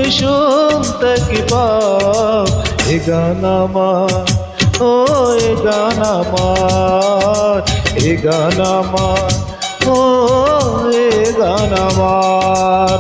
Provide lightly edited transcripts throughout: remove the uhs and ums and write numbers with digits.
তুমি শুনতে কি পাও এ গান আমার, ও এ গান আমার, এ গান আমার, ও এ গান আমার।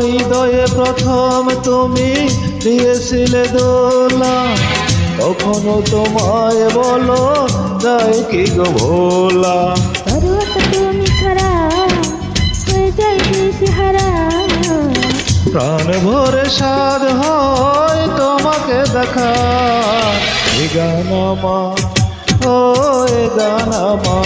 হৃদয়ে প্রথম তুমি দিয়েছিলে দোলা, কখনো তোমায় বলো যায় কি গো ভোলা। তুমি ছাড়া হয়ে যায় দিশেহারা, প্রাণ ভরে সাধ হয় তোমাকে দেখা। এ গান আমার, ও এ গান আমার।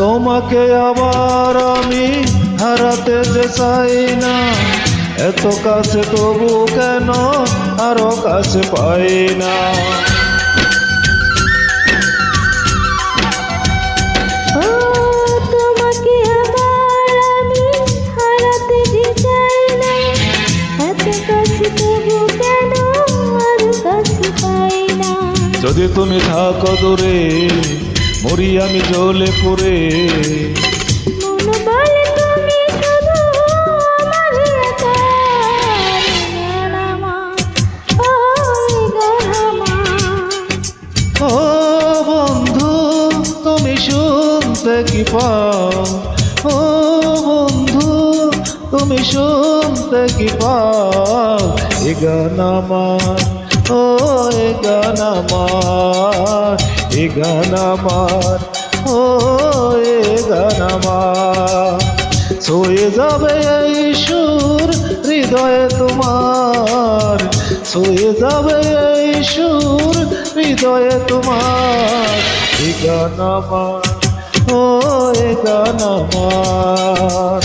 তোমাকে আবার আমি হারাতে যে চাই না, এত কাছে তবু কেন আরো কাছে পাই না। তোমাকে আবার আমি হারাতে যে চাই না, এত কাছে তবু কেন আরো কাছে পাই না। যদি তুমি থাকো দূরে মরি আমি জ্বলে পুড়ে, মন বলে তুমি শুধু আমার একার। গান আমার, ও গান আমার। ও বন্ধু তুমি শুনতে কি পাও, ও বন্ধু তুমি শুনতে কি পাও এ গান আমার, ও এ গান আমার, এ গান আমার, ও এ গান আমার। ছুঁয়ে যাবে এই সুর হৃদয়ে তোমার, ছুঁয়ে যাবে এই সুর হৃদয়ে তোমার। এ গান আমার, ও এ গান আমার।